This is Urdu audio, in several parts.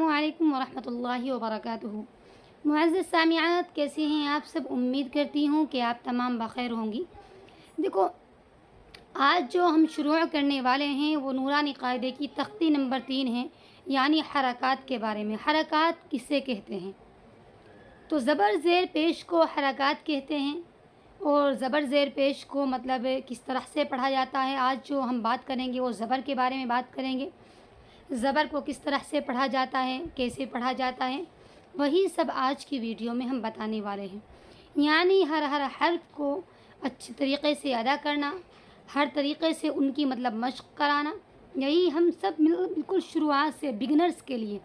السلام علیکم ورحمۃ اللہ وبرکاتہ۔ معزز سامعات، کیسے ہیں آپ سب؟ امید کرتی ہوں کہ آپ تمام بخیر ہوں گی۔ دیکھو، آج جو ہم شروع کرنے والے ہیں وہ نورانی قاعدے کی تختی نمبر 3 ہے، یعنی حرکات کے بارے میں۔ حرکات کسے کہتے ہیں؟ تو زبر زیر پیش کو حرکات کہتے ہیں، اور زبر زیر پیش کو مطلب کس طرح سے پڑھا جاتا ہے۔ آج جو ہم بات کریں گے وہ زبر کے بارے میں بات کریں گے، زبر کو کس طرح سے پڑھا جاتا ہے، کیسے پڑھا جاتا ہے، وہی سب آج کی ویڈیو میں ہم بتانے والے ہیں۔ یعنی ہر حرف کو اچھے طریقے سے ادا کرنا، ہر طریقے سے ان کی مشق کرانا، یہی ہم سب بالکل شروعات سے بگنرز کے لیے،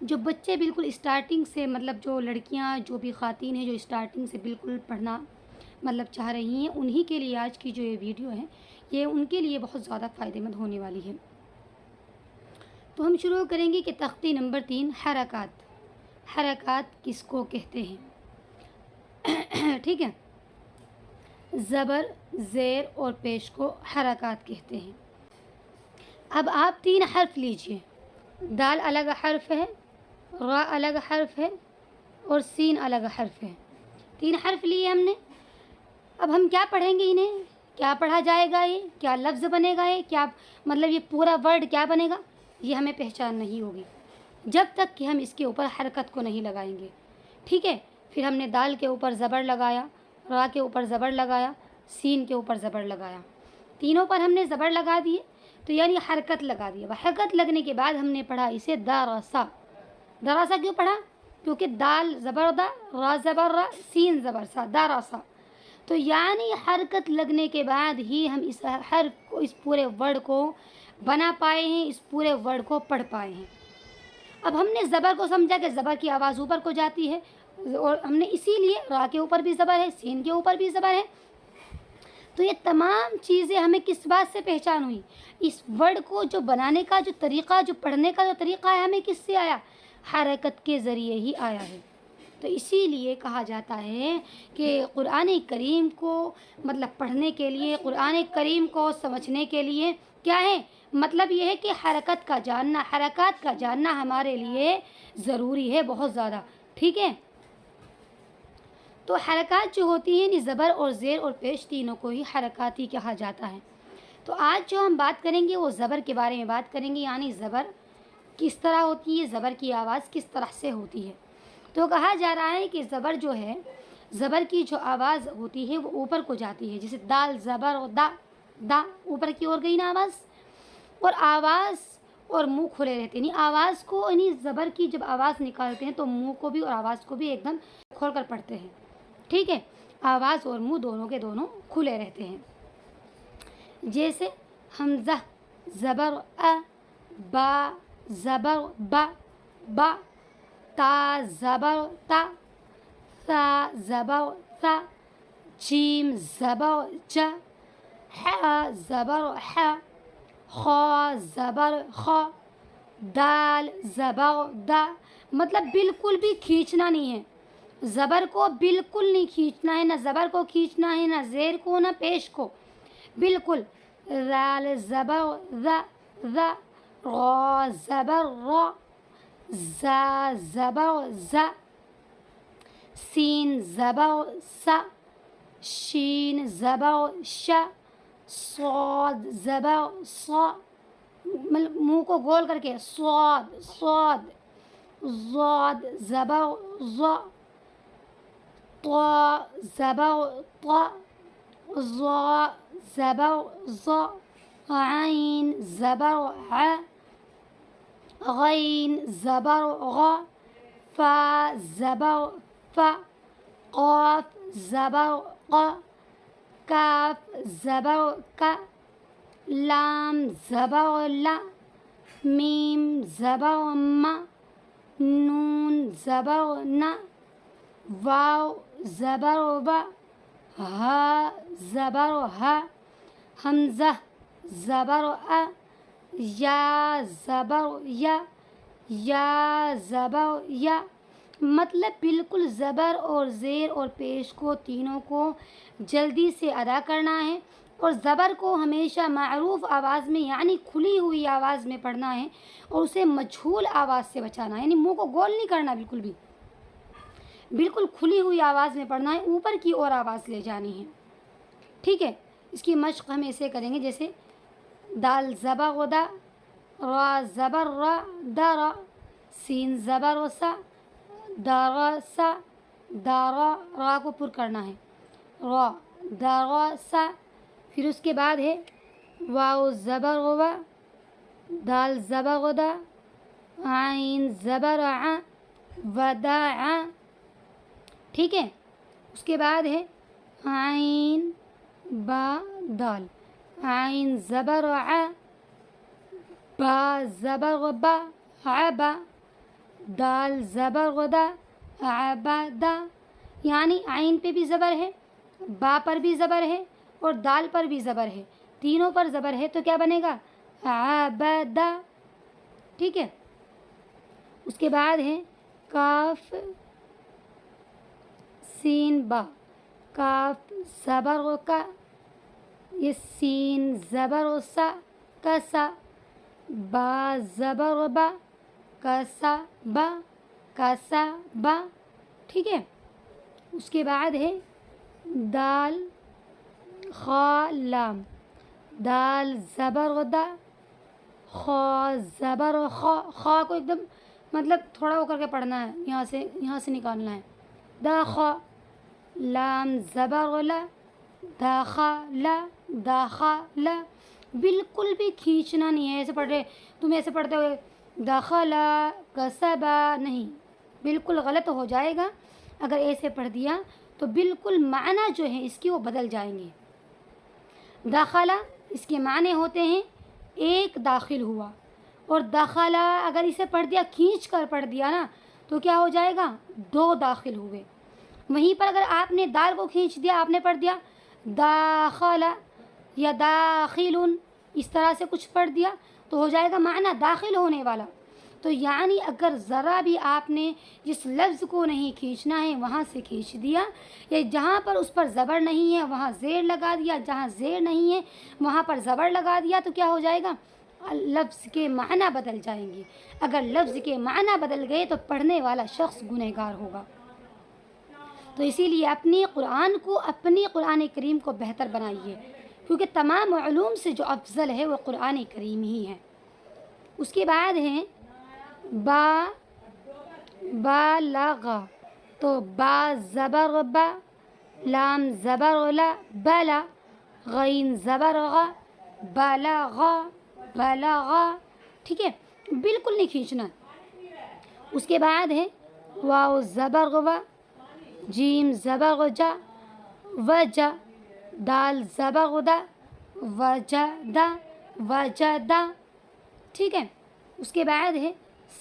جو بچے بالکل اسٹارٹنگ سے جو لڑکیاں، جو بھی خواتین ہیں جو اسٹارٹنگ سے بالکل پڑھنا چاہ رہی ہیں، انہی کے لیے آج کی جو یہ ویڈیو ہے یہ ان کے لیے بہت زیادہ فائدہ مند ہونے والی ہے۔ تو ہم شروع کریں گے کہ تختی نمبر 3 حرکات۔ حرکات کس کو کہتے ہیں؟ ٹھیک ہے، زبر زیر اور پیش کو حرکات کہتے ہیں۔ اب آپ 3 حرف لیجئے، دال الگ حرف ہے، را الگ حرف ہے، اور سین الگ حرف ہے۔ 3 حرف لیے ہم نے۔ اب ہم کیا پڑھیں گے انہیں؟ کیا پڑھا جائے گا؟ یہ کیا لفظ بنے گا؟ یہ کیا یہ پورا ورڈ کیا بنے گا؟ یہ ہمیں پہچان نہیں ہوگی جب تک کہ ہم اس کے اوپر حرکت کو نہیں لگائیں گے۔ ٹھیک ہے، پھر ہم نے دال کے اوپر زبر لگایا، را کے اوپر زبر لگایا، سین کے اوپر زبر لگایا، تینوں پر ہم نے زبر لگا دیے، تو یعنی حرکت لگا دی۔ حرکت لگنے کے بعد ہم نے پڑھا اسے درسا۔ درسا کیوں پڑھا؟ کیونکہ دال زبر دا، را زبر را، سین زبر سا، درسا۔ تو یعنی حرکت لگنے کے بعد ہی ہم اس حرف کو، اس پورے ورڈ کو بنا پائے ہیں، اس پورے ورڈ کو پڑھ پائے ہیں۔ اب ہم نے زبر کو سمجھا کہ زبر کی آواز اوپر کو جاتی ہے، اور ہم نے اسی لیے را کے اوپر بھی زبر ہے، سین کے اوپر بھی زبر ہے۔ تو یہ تمام چیزیں ہمیں کس بات سے پہچان ہوئی؟ اس ورڈ کو جو بنانے کا جو طریقہ، جو پڑھنے کا جو طریقہ ہے، ہمیں کس سے آیا؟ حرکت کے ذریعے ہی آیا ہے۔ تو اسی لیے کہا جاتا ہے کہ قرآن کریم کو پڑھنے کے لیے، قرآن کریم کو سمجھنے کے لیے کیا ہے؟ یہ ہے کہ حرکت کا جاننا، حرکات کا جاننا ہمارے لیے ضروری ہے، بہت زیادہ۔ ٹھیک ہے، تو حرکات جو ہوتی ہیں زبر اور زیر اور پیش تینوں کو ہی حرکات ہی کہا جاتا ہے۔ تو آج جو ہم بات کریں گے وہ زبر کے بارے میں بات کریں گے، یعنی زبر کس طرح ہوتی ہے، زبر کی آواز کس طرح سے ہوتی ہے۔ تو کہا جا رہا ہے کہ زبر جو ہے، زبر کی جو آواز ہوتی ہے وہ اوپر کو جاتی ہے، جیسے دال زبر اور دا، دا اوپر کی اور گئی نا آواز، اور آواز اور منہ کھلے رہتے ہیں۔ آواز کو زبر کی جب آواز نکالتے ہیں تو منہ کو بھی اور آواز کو بھی ایک دم کھول کر پڑھتے ہیں۔ ٹھیک ہے، آواز اور منہ دونوں کے دونوں کھلے رہتے ہیں۔ جیسے حمزہ زبر ا، با زبر با، با، تا زبر تا، ثا زبر ثا، جیم زبر جا، حا زبر حا، خا زبر خا، دال زبر دا۔ بالکل بھی کھینچنا نہیں ہے، زبر کو بالکل نہیں کھینچنا ہے، نہ زبر کو کھینچنا ہے، نہ زیر کو، نہ پیش کو، بالکل۔ رال زبر ذا ذا، را زبر را، زا زبر زا، سین زبر سا، شین زبر شا، صاد زبر صا، منہ کو گول کر کے صاد صاد، ضاد زبر ضا، طا زبر طا، ظا زبر ظا، عین زبر ع، غین زبر غا، فا زبر فا، قاف زبر قا، کاف زبر کا، لام زبر لا، میم زبر ما، نون زبر نا، واو زبر وا، ہا زبر ہا، حمزہ زبر ا، یا زبر یا، یا زبر یا۔ بالکل زبر اور زیر اور پیش کو تینوں کو جلدی سے ادا کرنا ہے، اور زبر کو ہمیشہ معروف آواز میں یعنی کھلی ہوئی آواز میں پڑھنا ہے اور اسے مجہول آواز سے بچانا ہے، یعنی منہ کو گول نہیں کرنا، بالکل بھی بالکل کھلی ہوئی آواز میں پڑھنا ہے، اوپر کی اور آواز لے جانی ہے، ٹھیک ہے۔ اس کی مشق ہم ایسے کریں گے جیسے دال زبر غدا، را زبر را دارا، سین زبر و سا، دارا سا، دارا، را کو پر کرنا ہے، را دارا سا۔ پھر اس کے بعد ہے واو زبر غوا، دال زبر غدا، عین زبر ع، وداع، ٹھیک ہے۔ اس کے بعد ہے عین با دال، عین زبر ع، با زبر غبا، عبا، دال زبر غدا، عبدا، یعنی عین پہ بھی زبر ہے، با پر بھی زبر ہے اور دال پر بھی زبر ہے، تینوں پر زبر ہے، تو کیا بنے گا عبدا، ٹھیک ہے۔ اس کے بعد ہے کاف سین با، کاف زبر و کا، یہ سین زبر و سا، کسا، با زبر و با، کسا با، کسا با، ٹھیک ہے۔ اس کے بعد ہے دال خا لام، دال زبر و دا، خا زبر و خا، خا کو ایک دم مطلب تھوڑا ہو کر کے پڑھنا ہے، یہاں سے نکالنا ہے، دا خا، لام زبر و لا، داخا لا، داخا لا، بالکل بھی کھینچنا نہیں ہے، ایسے پڑھ رہے تم ایسے پڑھتے ہوئے داخلا کسبا، نہیں، بالکل غلط ہو جائے گا اگر ایسے پڑھ دیا، تو بالکل معنی جو ہے اس کی وہ بدل جائیں گے۔ داخلہ اس کے معنی ہوتے ہیں ایک داخل ہوا، اور داخلہ اگر اسے پڑھ دیا کھینچ کر پڑھ دیا نا تو کیا ہو جائے گا، دو داخل ہوئے۔ وہیں پر اگر آپ نے دال کو کھینچ دیا، آپ نے پڑھ دیا داخلہ یا داخلن، اس طرح سے کچھ پڑھ دیا تو ہو جائے گا معنی داخل ہونے والا۔ تو یعنی اگر ذرا بھی آپ نے جس لفظ کو نہیں کھینچنا ہے وہاں سے کھینچ دیا، یا جہاں پر اس پر زبر نہیں ہے وہاں زیر لگا دیا، جہاں زیر نہیں ہے وہاں پر زبر لگا دیا، تو کیا ہو جائے گا، لفظ کے معنی بدل جائیں گے۔ اگر لفظ کے معنی بدل گئے تو پڑھنے والا شخص گنہگار ہوگا۔ تو اسی لیے اپنی قرآن کریم کو بہتر بنائیے، کیونکہ تمام علوم سے جو افضل ہے وہ قرآن کریم ہی ہے۔ اس کے بعد ہے بالغ، تو با زبر با، لام زبر لا، بلا، غین زبر غا، بلغا، بلغا، ٹھیک ہے، بالکل نہیں کھینچنا۔ اس کے بعد ہے واو زبر غوا، جیم زبر غجا، وجا، دال زبر غدا، وجدا، وجدا، ٹھیک ہے۔ اس کے بعد ہے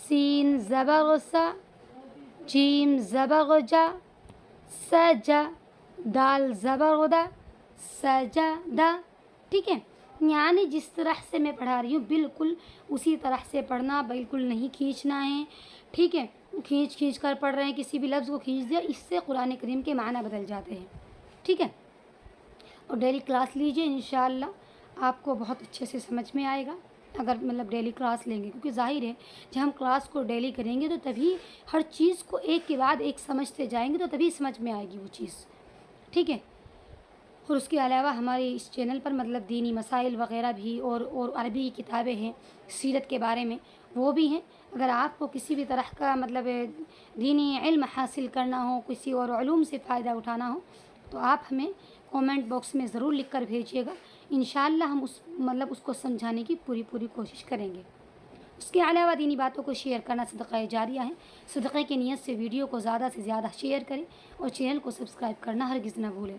سین زبر غصہ، جیم زبر غجا، سجا، دال زبر غدا، سجدا، ٹھیک ہے۔ یعنی جس طرح سے میں پڑھا رہی ہوں بالکل اسی طرح سے پڑھنا، بالکل نہیں کھینچنا ہے، ٹھیک ہے۔ کھینچ کر پڑھ رہے ہیں، کسی بھی لفظ کو کھینچ دیا، اس سے قرآن کریم کے معنی بدل جاتے ہیں، ٹھیک ہے۔ اور ڈیلی کلاس لیجئے، انشاءاللہ آپ کو بہت اچھے سے سمجھ میں آئے گا اگر مطلب ڈیلی کلاس لیں گے، کیونکہ ظاہر ہے جب ہم کلاس کو ڈیلی کریں گے تو تبھی ہر چیز کو ایک کے بعد ایک سمجھتے جائیں گے، تو تبھی سمجھ میں آئے گی وہ چیز، ٹھیک ہے۔ اور اس کے علاوہ ہمارے اس چینل پر مطلب دینی مسائل وغیرہ بھی اور عربی کی کتابیں ہیں، سیرت کے بارے میں وہ بھی ہیں۔ اگر آپ کو کسی بھی طرح کا مطلب دینی علم حاصل کرنا ہو، کسی اور علوم سے فائدہ اٹھانا ہو، تو آپ ہمیں کومنٹ باکس میں ضرور لکھ کر بھیجیے گا، انشاءاللہ ہم اس کو سمجھانے کی پوری کوشش کریں گے۔ اس کے علاوہ دینی باتوں کو شیئر کرنا صدقہ جاریہ ہے، صدقے کی نیت سے ویڈیو کو زیادہ سے زیادہ شیئر کریں اور چینل کو سبسکرائب کرنا ہرگز نہ بھولیں۔